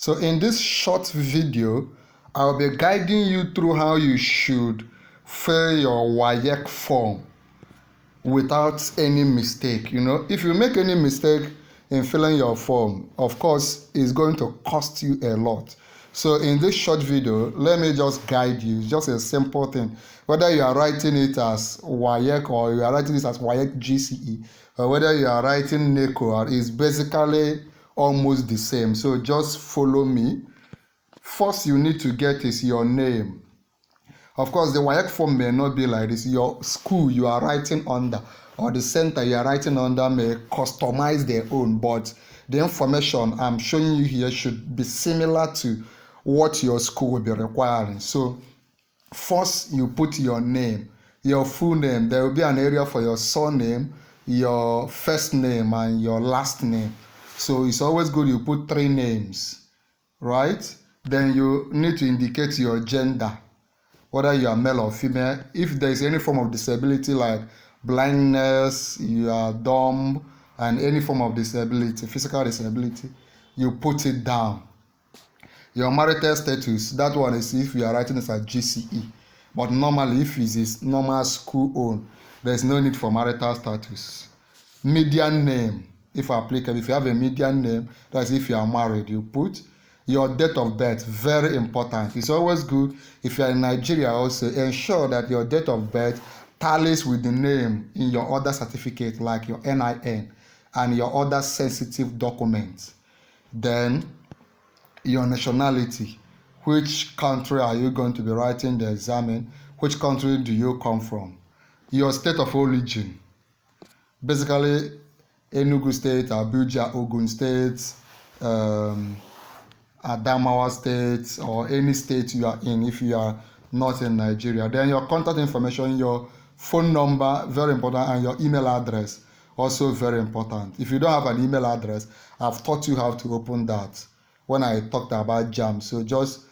So in this short video, I'll be guiding you through how you should fill your WAEC form without any mistake. If you make any mistake in filling your form, of course, it's going to cost you a lot. So in this short video, let me just guide you. It's just a simple thing. Whether you are writing it as WAEC or you are writing it as WAEC GCE, or whether you are writing NECO, it's basically almost the same. So just follow me. First you need to get is your name. Of course, the WAEC form may not be like this. Your school you are writing under or the center you are writing under may customize their own, but the information I'm showing you here should be similar to what your school will be requiring. So first you put your name, your full name. There will be an area for your surname, your first name, and your last name. So it's always good you put 3 names, right? Then you need to indicate your gender, whether you are male or female. If there is any form of disability like blindness, you are dumb, and any form of disability, physical disability, you put it down. Your marital status, that one is if you are writing this as GCE. But normally, if it is normal school owned, there is no need for marital status. Median name, if applicable, if you have a median name, that's if you are married, you put your date of birth, very important. It's always good if you are in Nigeria also, ensure that your date of birth tallies with the name in your other certificate, like your NIN and your other sensitive documents. Then your nationality, which country are you going to be writing the exam in, which country do you come from, your state of origin, basically Enugu State, Abuja, Ogun State, Adamawa State, or any state you are in if you are not in Nigeria. Then your contact information, your phone number, very important, and your email address, also very important. If you don't have an email address, I've taught you how to open that when I talked about JAM. So just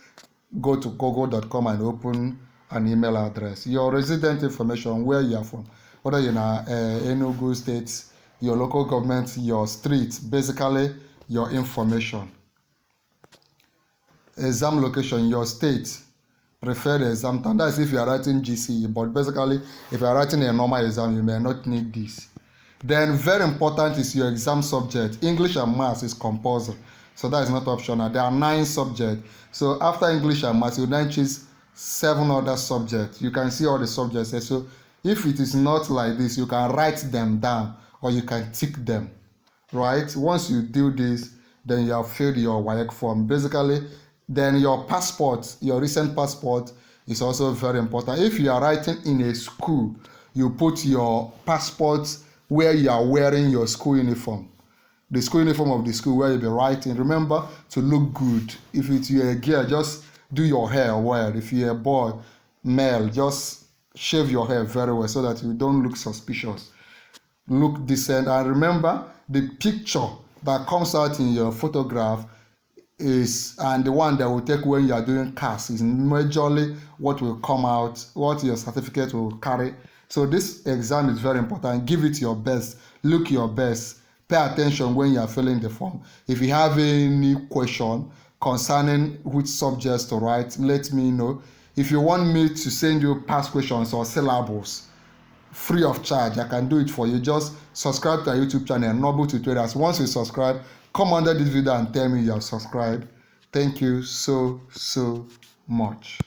go to google.com and open an email address. Your resident information, where you are from, whether you're in Enugu State, your local government, your street, basically your information. Exam location, your state, preferred exam time. That's if you are writing GCE, but basically if you are writing a normal exam, you may not need this. Then very important is your exam subject. English and Maths is compulsory, so that is not optional. There are 9 subjects. So after English and Maths, you then choose 7 other subjects. You can see all the subjects there. So if it is not like this, you can write them down or you can tick them, right? Once you do this, then you have filled your WAEC form. Basically, then your passport, your recent passport is also very important. If you are writing in a school, you put your passport where you are wearing your school uniform. The school uniform of the school where you'll be writing. Remember to look good. If it's you're a girl, just do your hair well. If you're a boy, male, just shave your hair very well so that you don't look suspicious. Look decent. And remember, the picture that comes out in your photograph and the one that will take when you are doing CAS is majorly what will come out, what your certificate will carry. So this exam is very important. Give it your best. Look your best. Pay attention when you are filling the form. If you have any question concerning which subjects to write, let me know. If you want me to send you past questions or syllables free of charge, I can do it for you. Just subscribe to our YouTube channel, Noble Tutorials. Once you subscribe, come under this video and tell me you have subscribed. Thank you so much.